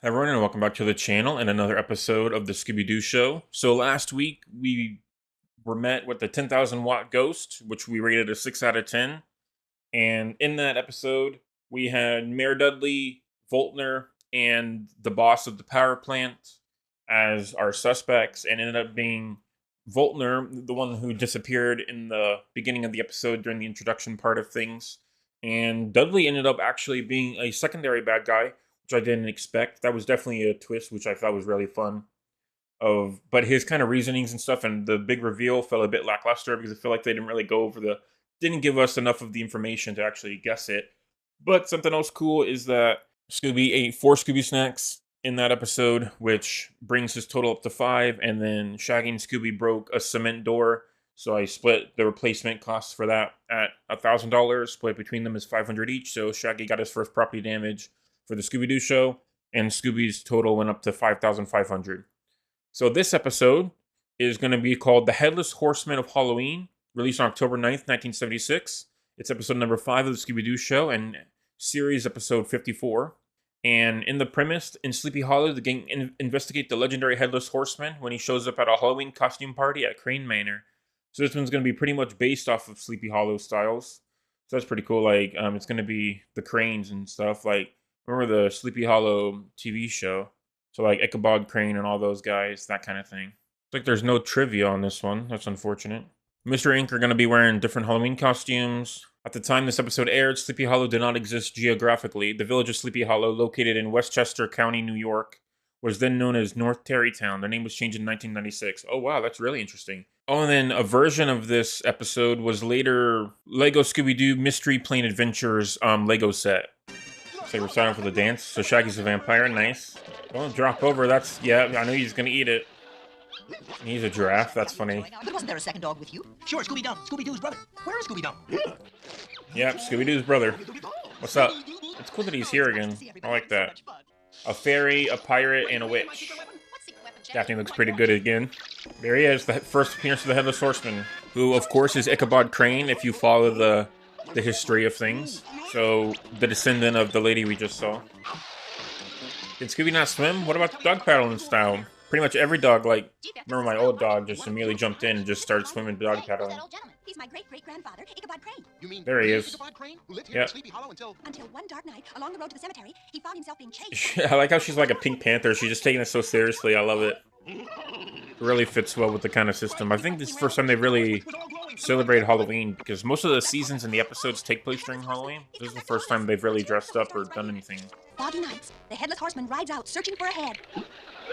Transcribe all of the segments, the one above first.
Hi everyone, and welcome back to the channel and another episode of the Scooby-Doo Show. So last week we were met with the 10,000 watt ghost, which we rated a 6 out of 10. And in that episode, we had Mayor Dudley, Voltner, and the boss of the power plant as our suspects, and ended up being Voltner, the one who disappeared in the beginning of the episode during the introduction part of things. And Dudley ended up actually being a secondary bad guy, which I didn't expect. That was definitely a twist, which I thought was really fun. But his kind of reasonings and stuff, and the big reveal felt a bit lackluster because I feel like they didn't really go over didn't give us enough of the information to actually guess it. But something else cool is that Scooby ate 4 Scooby snacks in that episode, which brings his total up to 5. And then Shaggy and Scooby broke a cement door, so I split the replacement costs for that at $1,000. Split between them is $500 each. So Shaggy got his first property damage for the Scooby-Doo show, and Scooby's total went up to $5,500. So this episode is going to be called The Headless Horseman of Halloween, released on October 9th, 1976. It's episode number 5 of the Scooby-Doo Show and series episode 54. And in the premise, in Sleepy Hollow, the gang investigate the legendary Headless Horseman when he shows up at a Halloween costume party at Crane Manor. So this one's going to be pretty much based off of Sleepy Hollow styles. So that's pretty cool. Like, it's going to be the cranes and stuff. Like, remember the Sleepy Hollow TV show? So like Ichabod Crane and all those guys, that kind of thing. It's like there's no trivia on this one. That's unfortunate. Mr. Inc. are going to be wearing different Halloween costumes. At the time this episode aired, Sleepy Hollow did not exist geographically. The village of Sleepy Hollow, located in Westchester County, New York, was then known as North Tarrytown. Their name was changed in 1996. Oh wow, that's really interesting. Oh, and then a version of this episode was later Lego Scooby-Doo Mystery Plane Adventures Lego set. So we're starting for the dance. So Shaggy's a vampire, nice. Don't drop over, that's, yeah, I know he's gonna eat it. He's a giraffe, that's funny. But wasn't there a second dog with you? Sure, Scooby-Dum, Scooby-Doo's brother. Where is Scooby-Dum? Yep, Scooby-Doo's brother. What's up? It's cool that he's here again. I like that. A fairy, a pirate, and a witch. Daphne looks pretty good again. There he is, the first appearance of the Headless Horseman, who, of course, is Ichabod Crane, if you follow the history of things. So, the descendant of the lady we just saw. Can Scooby not swim? What about the dog paddling style? Pretty much every dog, like, remember my old dog just immediately jumped in and just started swimming dog paddling. He's my great-great-grandfather, Ichabod Crane. You mean there he is. Ichabod Crane, who lived here in Sleepy Hollow until One dark night, along the road to the cemetery, he found himself being chased. I like how she's like a Pink Panther. She's just taking it so seriously. I love it. It really fits well with the kind of system. I think this is the first time they really celebrated Halloween, because most of the seasons and the episodes take place during Halloween. This is the first time they've really dressed up or done anything. Foggy nights, the Headless Horseman rides out searching for a head.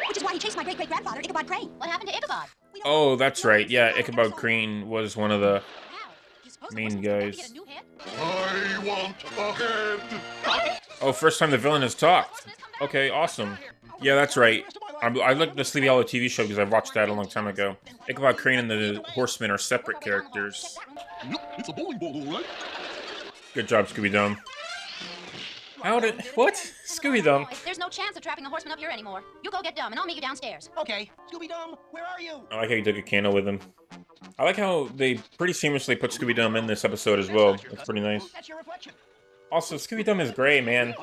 Which is why he chased my great-great-grandfather, Ichabod Crane. What happened to Ichabod? Oh, that's right. Yeah, Ichabod Crane was one of the main guys. I want a head. Oh, first time the villain has talked. Okay, awesome. Yeah, that's right. I looked at the Sleepy Hollow TV show because I watched that a long time ago. Ichabod Crane and the Horsemen are separate characters. It's a bowling ball, all right. Good job, Scooby-Dum. How did... What? Scooby-Dum. There's no chance of trapping a horseman up here anymore. You go get Dum, and I'll meet you downstairs. Okay, Scooby-Dum, where are you? I like how he took a candle with him. I like how they pretty seamlessly put Scooby-Dum in this episode as well. That's pretty nice. That's your reflection. Also, Scooby-Dum is gray, man.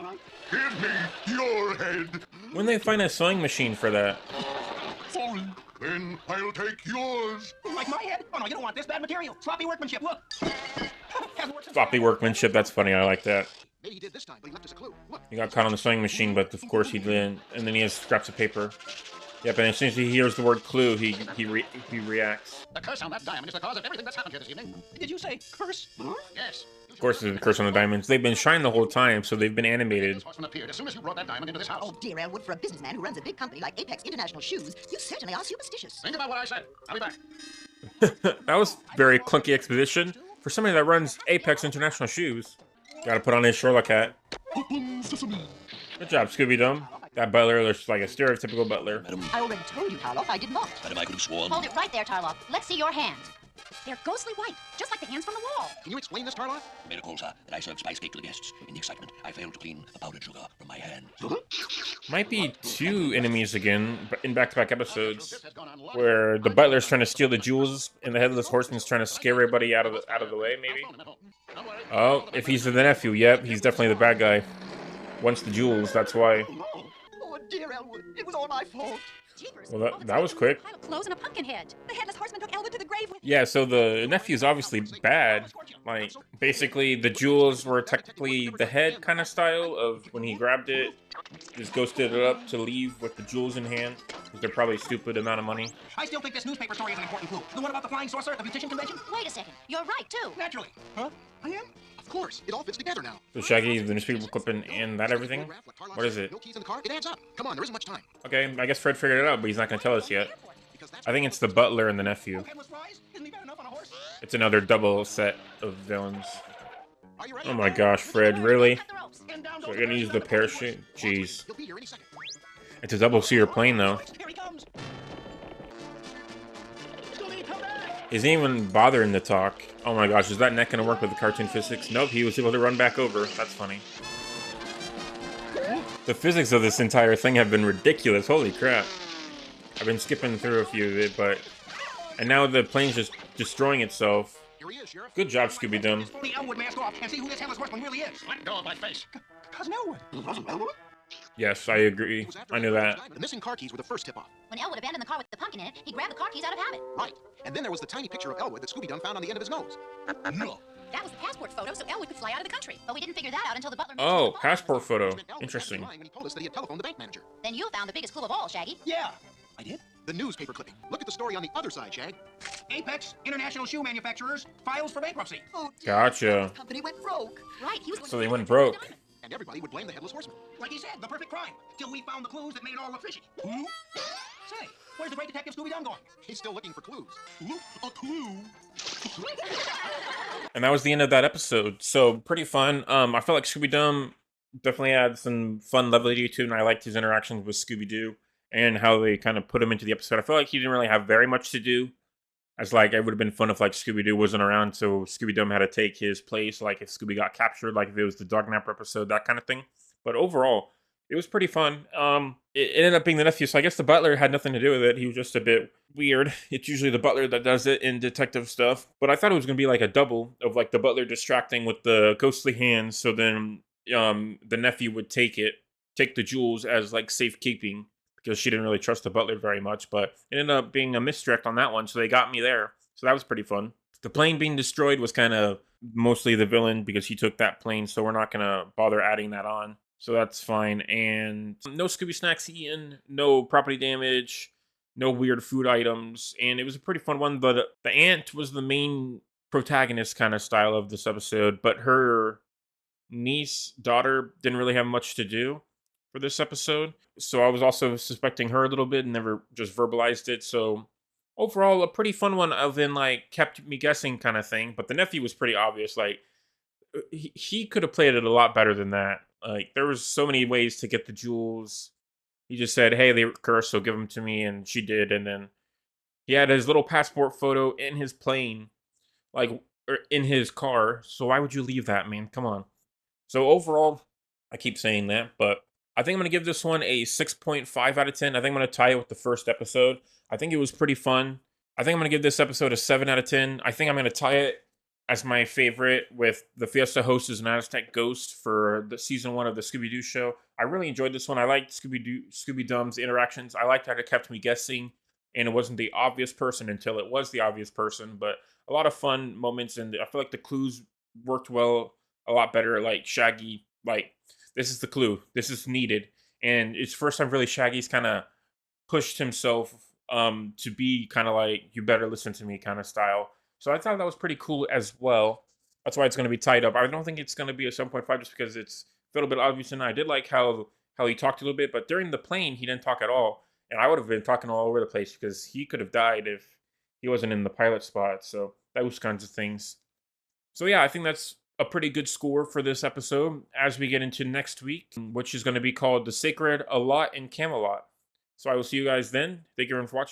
Give me your head. When they find a sewing machine for that? Sorry. Then I'll take yours. Like my head? Oh no, you don't want this bad material. Sloppy workmanship, look. Hasn't worked since Sloppy workmanship, that's funny, I like that. Maybe he did this time, but he left us a clue. Look. He got caught on the sewing machine, but of course he didn't. And then he has scraps of paper. Yep, and as soon as he hears the word clue, he reacts. The curse on that diamond is the cause of everything that's happened here this evening. Did you say curse? Yes. Of course, there's a curse on the diamonds. They've been shining the whole time, so they've been animated. This horseman appeared as soon as you brought that diamond into this house. Oh dear, Elwood, for a businessman who runs a big company like Apex International Shoes, you certainly are superstitious. Think about what I said. I'll be back. That was very clunky exposition for somebody that runs Apex International Shoes. Gotta put on his Sherlock hat. Good job, Scooby-Dum. That butler looks like a stereotypical butler. I already told you, Tarloff, I did not. Madam, I could have sworn. Hold it right there, Tarloff. Let's see your hands. They're ghostly white, just like the hands from the wall. Can you explain this, Tarloff? Made a call, sir, that I served spice cake to the guests. In the excitement, I failed to clean the powdered sugar from my hands. Might be 2 enemies again in back-to-back episodes, where the butler's trying to steal the jewels and the Headless Horseman's trying to scare everybody out of the way, maybe. Oh, if he's the nephew, yep, he's definitely the bad guy. Wants the jewels, that's why. Oh, dear Elwood. It was all my fault. Jeepers. Well, All that's that was left quick. is a pile of clothes and a pumpkin head. The Headless Horseman took Elwood to the grave with Yeah, so the nephew's obviously bad. Like, basically, the jewels were technically the head kind of style of when he grabbed it, just ghosted it up to leave with the jewels in hand. Because they're probably a stupid amount of money. I still think this newspaper story is an important clue. The one about the flying saucer at the beautician convention? Wait a second. You're right, too. Naturally. Huh? I am? Of course, it all fits together now. So Shaggy, the newspaper clipping, and that everything? What is it? No keys in the car. It adds up. Come on, there isn't much time. Okay, I guess Fred figured it out, but he's not going to tell us yet. Because that's I think it's the butler and the nephew. Headless flies? Isn't he bad enough on a horse? It's another double set of villains. Are you ready? Oh my gosh, Fred, really? Cut the ropes. And down So goes we're gonna use the parachute? Jeez. He'll be here any second. It's a double-seater plane, though. Here he comes. Isn't even bothering to talk. Oh my gosh, is that neck gonna work with the cartoon physics? Nope, he was able to run back over. That's funny. The physics of this entire thing have been ridiculous. Holy crap. I've been skipping through a few of it, but... And now the plane's just destroying itself. Here he is, Sheriff. Good job, Scooby-Dum. Pull the Elwood mask off and see who this Headless Horseman really is. Let go of my face. Cousin Elwood. Cousin Elwood? Yes, I agree. It was after I knew that. The missing car keys were the first tip-off. When Elwood abandoned the car with the pumpkin in it, he grabbed the car keys out of habit. Right. And then there was the tiny picture of Elwood that Scooby-Dum found on the end of his nose. No. That was the passport photo so Elwood could fly out of the country. But we didn't figure that out until the butler mentioned Oh, the phone. passport photo. Which meant Elwood was actually Interesting. lying when he told us that he had telephoned the bank manager. Then you found the biggest clue of all, Shaggy. Yeah. I did? The newspaper clipping. Look at the story on the other side, Shag. Apex International Shoe Manufacturers files for bankruptcy. Oh, Gotcha. the company went broke. Right, he was... So they went broke. And everybody would blame the Headless Horseman. Like he said, the perfect crime. Till we found the clues that made it all look fishy. Clue? Say, where's the great detective Scooby-Dum going? He's still looking for clues. A clue? And that was the end of that episode. So pretty fun. I felt like Scooby-Dum definitely had some fun levity to it, and I liked his interactions with Scooby-Doo and how they kind of put him into the episode. I feel like he didn't really have very much to do. As like, it would have been fun if like Scooby-Doo wasn't around, so Scooby-Dum had to take his place, like if Scooby got captured, like if it was the Dog Napper episode, that kind of thing. But overall, it was pretty fun. It ended up being the nephew, so I guess the butler had nothing to do with it. He was just a bit weird. It's usually the butler that does it in detective stuff. But I thought it was going to be like a double of like the butler distracting with the ghostly hands, so then the nephew would take the jewels as like safekeeping, because she didn't really trust the butler very much, but it ended up being a misdirect on that one, so they got me there. So that was pretty fun. The plane being destroyed was kind of mostly the villain, because he took that plane, so we're not going to bother adding that on. So that's fine. And no Scooby snacks eaten, no property damage, no weird food items, and it was a pretty fun one. But the aunt was the main protagonist kind of style of this episode, but her niece, daughter, didn't really have much to do for this episode. So I was also suspecting her a little bit and never just verbalized it. So overall, a pretty fun one of in like kept me guessing kind of thing. But the nephew was pretty obvious. Like he could have played it a lot better than that. Like there was so many ways to get the jewels. He just said, "Hey, they were cursed, so give them to me," and she did. And then he had his little passport photo in his plane, like or in his car. So why would you leave that, man? Come on. So overall, I keep saying that, but I think I'm going to give this one a 6.5 out of 10. I think I'm going to tie it with the first episode. I think it was pretty fun. I think I'm going to give this episode a 7 out of 10. I think I'm going to tie it as my favorite with the Fiesta Host as an Aztec Ghost for the season 1 of the Scooby-Doo Show. I really enjoyed this one. I liked Scooby-Dum's interactions. I liked how it kept me guessing, and it wasn't the obvious person until it was the obvious person. But a lot of fun moments, and I feel like the clues worked well, a lot better. Like Shaggy, like, this is the clue. This is needed. And it's first time really Shaggy's kind of pushed himself to be kind of like, you better listen to me kind of style. So I thought that was pretty cool as well. That's why it's going to be tied up. I don't think it's going to be a 7.5 just because it's a little bit obvious. And I did like how he talked a little bit, but during the plane, he didn't talk at all. And I would have been talking all over the place because he could have died if he wasn't in the pilot spot. So those kinds of things. So yeah, I think that's a pretty good score for this episode as we get into next week, which is going to be called The Sacred A Lot in Camelot. So I will see you guys then. Thank you everyone for watching.